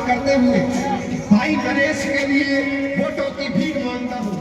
करते हुए भाई गणेश के लिए वोटों की भीख मांगता हूँ।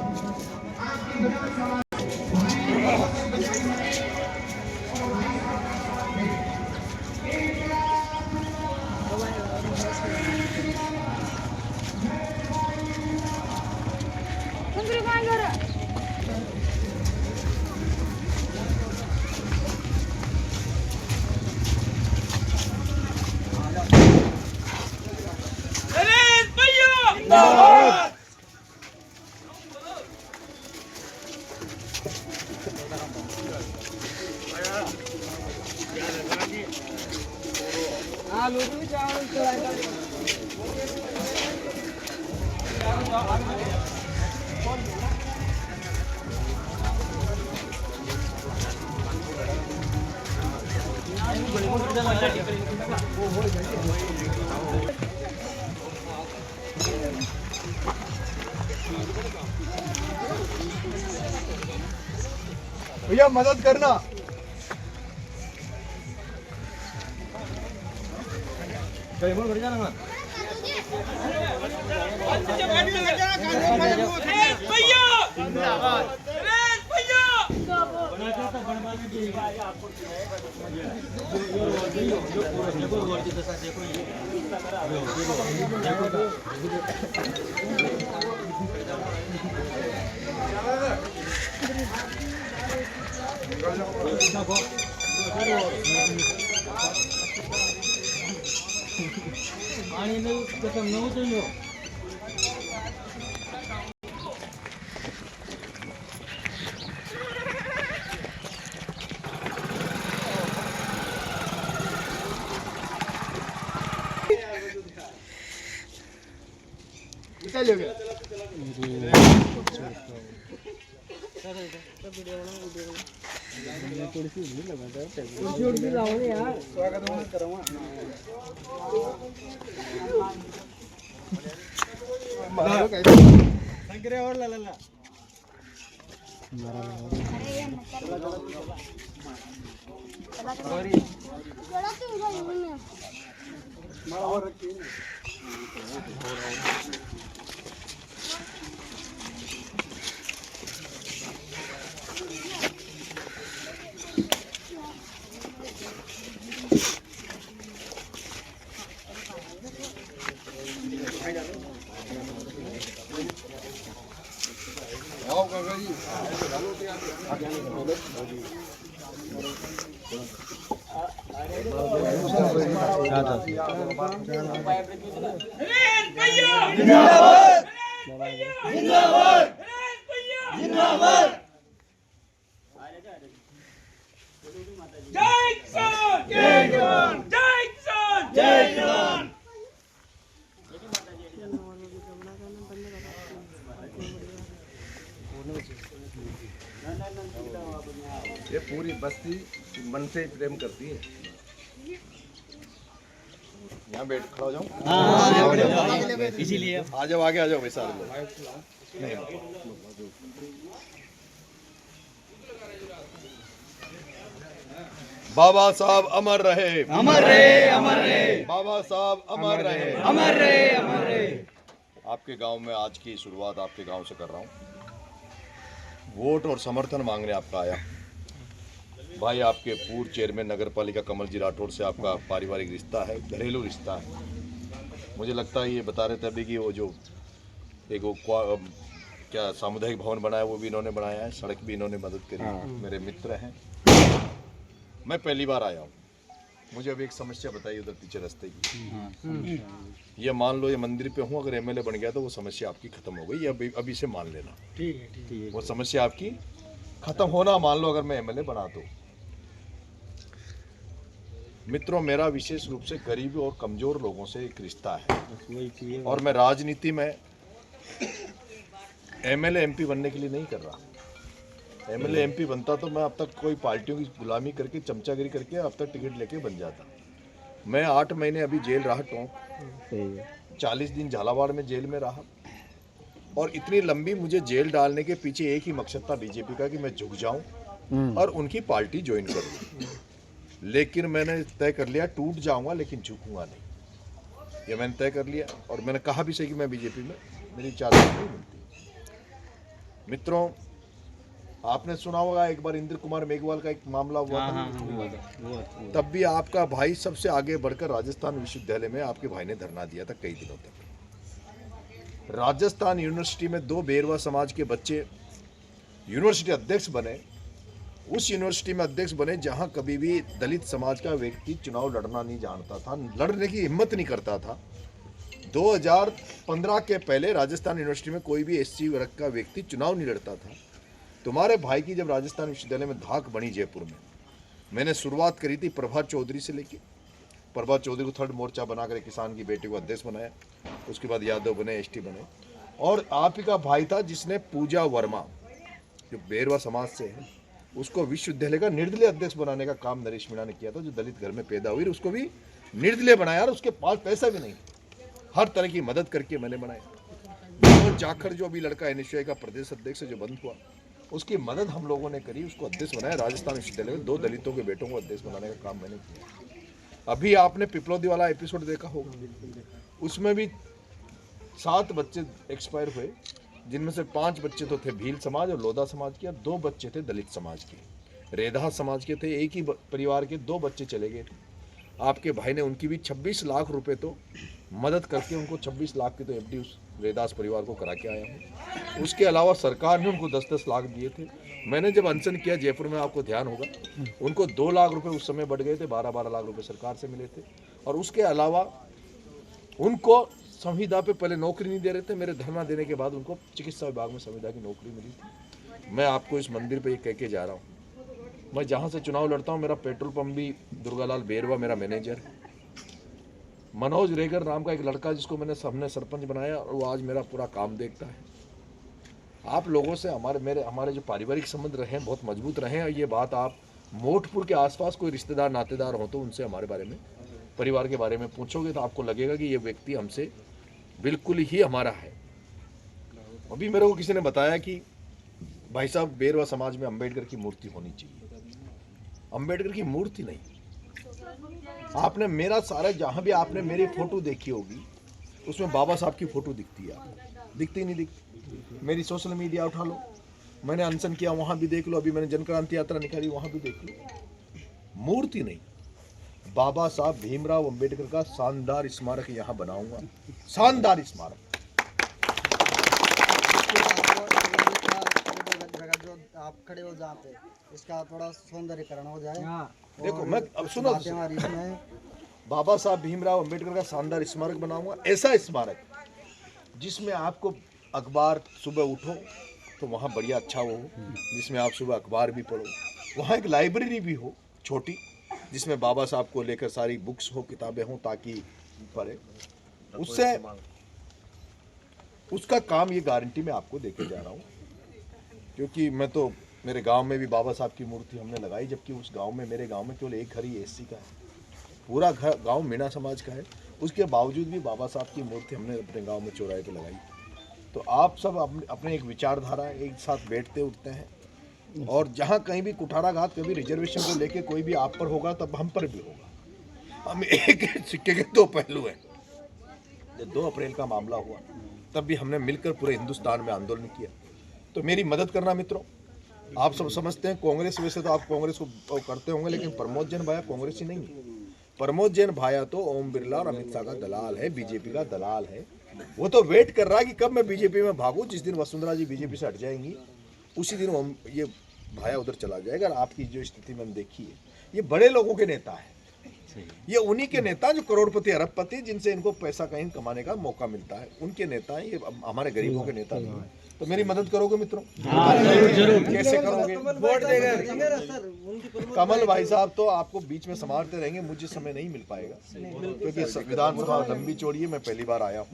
भैया मदद करना। आणि कसं नव्हतं यो ये पूरी बस्ती मन से प्रेम करती है। यहाँ बैठ खड़ा हो जाऊँ इसीलिए आ जाओ आगे आ जाओ भाई सारे लोग। बाबा साहब अमर रहे, अमर रहे, अमर रहे। बाबा साहब अमर रहे, अमर रहे, अमर रहे। आपके गांव में आज की शुरुआत आपके गांव से कर रहा हूँ। वोट और समर्थन मांगने आपका आया। भाई आपके पूर्व चेयरमैन नगर पालिका कमल जी राठौड़ से आपका पारिवारिक रिश्ता है, घरेलू रिश्ता है। मुझे लगता है ये बता रहे थे अभी कि वो जो एक वो क्या सामुदायिक भवन बनाया वो भी इन्होंने बनाया है, सड़क भी इन्होंने मदद करी। मेरे मित्र हैं। मैं पहली बार आया हूँ, मुझे अब एक समस्या बताइए उधर पीछे रास्ते की। ये मान लो ये मंदिर पे हूँ, अगर एमएलए बन गया तो वो समस्या आपकी खत्म हो गई, ये अभी से मान लेना। ठीक है। वो समस्या आपकी खत्म होना मान लो अगर मैं एमएलए बना तो। मित्रों, मेरा विशेष रूप से गरीब और कमजोर लोगों से एक रिश्ता है, और मैं राजनीति में एमएलए एमपी बनने के लिए नहीं कर रहा। एमएलए एमपी बनता तो मैं अब तक कोई पार्टियों की गुलामी करके चमचागिरी करके अब तक टिकट लेके बन जाता। मैं 8 महीने अभी जेल रहा, टोंक 40 दिन झालावाड़ में जेल में रहा, और इतनी लंबी मुझे जेल डालने के पीछे एक ही मकसद था बीजेपी का कि मैं झुक जाऊं और उनकी पार्टी ज्वाइन करूं। लेकिन मैंने तय कर लिया टूट जाऊंगा लेकिन झुकूंगा नहीं, ये मैंने तय कर लिया। और मैंने कहा भी सही कि मैं बीजेपी में मेरी चादर नहीं मिलती। मित्रों, आपने सुना होगा एक बार इंद्र कुमार मेघवाल का एक मामला हुआ था। तब भी आपका भाई सबसे आगे बढ़कर राजस्थान विश्वविद्यालय में आपके भाई ने धरना दिया था कई दिनों तक। राजस्थान यूनिवर्सिटी में 2 बेरवा समाज के बच्चे यूनिवर्सिटी अध्यक्ष बने। उस यूनिवर्सिटी में अध्यक्ष बने जहां कभी भी दलित समाज का व्यक्ति चुनाव लड़ना नहीं जानता था, लड़ने की हिम्मत नहीं करता था। 2015 के पहले राजस्थान यूनिवर्सिटी में कोई भी एससी वर्ग का व्यक्ति चुनाव नहीं लड़ता था। तुम्हारे भाई की जब राजस्थान विश्वविद्यालय में धाक बनी जयपुर में, मैंने शुरुआत करी थी प्रभात चौधरी से लेके। प्रभात चौधरी को 3rd मोर्चा बनाकर किसान की बेटी को अध्यक्ष बनाया, उसके बाद यादव बने, एसटी बने। और आप ही का भाई था जिसने पूजा वर्मा, जो बेरवा समाज से है, उसको विश्वविद्यालय का निर्दलीय अध्यक्ष बनाने का काम नरेश मीणा ने किया था, जो दलित घर में पैदा हुई, उसको भी निर्दलीय बनाया। और उसके पास पैसा भी नहीं, हर तरह की मदद करके मैंने बनाया। जाखड़ जो अभी लड़का एनएसयूआई का प्रदेश अध्यक्ष जो बंद हुआ, उसकी मदद हम लोगों ने करी, उसको अध्यक्ष बनाया। राजस्थान विश्वविद्यालय में 2 दलितों के बेटों को अध्यक्ष बनाने का काम मैंने किया। अभी आपने पिपलौदी वाला एपिसोड देखा होगा, उसमें भी 7 बच्चे एक्सपायर हुए, जिनमें से 5 बच्चे तो थे भील समाज और लोधा समाज के, और 2 बच्चे थे दलित समाज के, रेधा समाज के थे। एक ही परिवार के 2 बच्चे चले गए थे। आपके भाई ने उनकी भी 26 लाख रुपए तो मदद करके उनको 26 लाख की तो एफडी उस रेदास परिवार को करा के आया हूँ। उसके अलावा सरकार ने उनको 10-10 लाख दिए थे। मैंने जब अनशन किया जयपुर में, आपको ध्यान होगा, उनको 2 लाख रुपए उस समय बढ़ गए थे, 12-12 लाख रुपए सरकार से मिले थे। और उसके अलावा उनको संविदा पे पहले नौकरी नहीं दे रहे थे, मेरे धरना देने के बाद उनको चिकित्सा विभाग में संविदा की नौकरी मिली थी। मैं आपको इस मंदिर पे ये कह के जा रहा हूँ, मैं जहाँ से चुनाव लड़ता हूँ, मेरा पेट्रोल पंप भी दुर्गालाल बेरवा मेरा मैनेजर है। मनोज रेगर नाम का एक लड़का जिसको हमने सरपंच बनाया, और वो आज मेरा पूरा काम देखता है। आप लोगों से हमारे जो पारिवारिक संबंध रहे बहुत मजबूत रहे, और ये बात आप मोटपुर के आसपास कोई रिश्तेदार नातेदार हो तो उनसे हमारे बारे में, परिवार के बारे में पूछोगे तो आपको लगेगा कि ये व्यक्ति हमसे बिल्कुल ही हमारा है। अभी मेरे को किसी ने बताया कि भाई साहब बेरवा समाज में अम्बेडकर की मूर्ति होनी चाहिए। अम्बेडकर की मूर्ति नहीं, आपने मेरा सारा जहां भी आपने मेरी फोटो देखी होगी उसमें बाबा साहब की फोटो दिखती है, आपको दिखती नहीं दिखती। मेरी सोशल मीडिया उठा लो, मैंने अनशन किया वहां भी देख लो, अभी मैंने जनक्रांति यात्रा निकाली वहां भी देख लो। मूर्ति नहीं, बाबा साहब भीमराव अंबेडकर का शानदार स्मारक यहाँ बनाऊंगा, शानदार स्मारक। जो आप खड़े हो जहाँ पे, इसका थोड़ा सौंदर्यीकरण हो जाए। देखो मैं अब सुनो, बाबा साहब भीमराव अंबेडकर का शानदार स्मारक बनाऊंगा, ऐसा स्मारक जिसमें आपको अखबार सुबह उठो तो वहाँ बढ़िया अच्छा हो, जिसमें आप सुबह अखबार भी पढ़ो, वहाँ एक लाइब्रेरी भी हो छोटी, जिसमें बाबा साहब को लेकर सारी बुक्स हो, किताबें हो, ताकि पढ़े। उससे उसका काम ये गारंटी मैं आपको देके जा रहा हूँ, क्योंकि मैं तो मेरे गांव में भी बाबा साहब की मूर्ति हमने लगाई, जबकि उस गांव में, मेरे गांव में केवल एक घर ही एससी का है, पूरा घर गांव मीणा समाज का है। उसके बावजूद भी बाबा साहब की मूर्ति हमने अपने गांव में चौराहे पे लगाई। तो आप सब अपने एक विचारधारा एक साथ बैठते उठते हैं, और जहाँ कहीं भी कुठाराघात, कभी रिजर्वेशन को लेके कोई भी आप पर होगा तब हम पर भी होगा। हम एक सिक्के के 2 पहलू हैं। जब 2 अप्रैल का मामला हुआ तब भी हमने मिलकर पूरे हिंदुस्तान में आंदोलन किया। तो मेरी मदद करना मित्रों, आप सब समझते हैं कांग्रेस, वैसे तो आप कांग्रेस को करते होंगे, लेकिन प्रमोद जैन भाया कांग्रेस ही नहीं है। प्रमोद जैन भाया तो ओम बिरला और अमित शाह का दलाल है, बीजेपी का दलाल है। वो तो वेट कर रहा है कि कब मैं बीजेपी में भागूं। जिस दिन वसुंधरा जी बीजेपी से हट जाएंगी उसी दिन ये भाया उधर चला जाएगा। और आपकी जो स्थिति मैंने देखी है, ये बड़े लोगों के नेता है, ये उन्हीं के नेता जो करोड़पति अरबपति, जिनसे इनको पैसा कहीं कमाने का मौका मिलता है, उनके नेता हैं ये, हमारे गरीबों के नेता नहीं हैं। तो मेरी मदद करोगे मित्रों? जरूर। कैसे करोगे? वोट देकर कमल भाई साहब तो आपको बीच में संभालते रहेंगे, मुझे समय नहीं मिल पाएगा क्योंकि विधानसभा लंबी चौड़ी है, मैं पहली बार आया हूँ।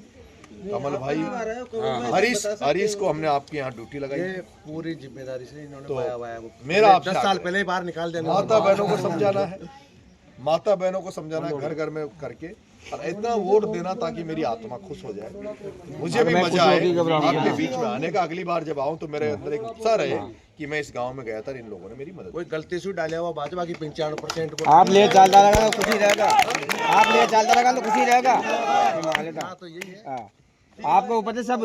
कमल भाई, हरीश को हमने आपके यहाँ ड्यूटी लगाई, पूरी जिम्मेदारी से इन्होंने तो पाया हुआ है। मेरा आपसे 10 साल पहले ही बाहर निकाल देना। माता बहनों को समझाना है, माता बहनों को समझाना है घर घर में करके, और इतना वोट देना ताकि मेरी आत्मा खुश हो जाए, मुझे भी मजा आए आपके बीच में आने का। अगली बार जब आऊं तो मेरे अंदर एक उत्साह रहे कि मैं इस गांव में गया था, इन लोगों ने मेरी मदद। कोई गलती से डाला हुआ भाजपा की 95% आप ले चलता रहेगा तो खुशी रहेगा, आप ले चलता रहेगा तो खुशी रहेगा। तो यही है। आपको ऊपर से सब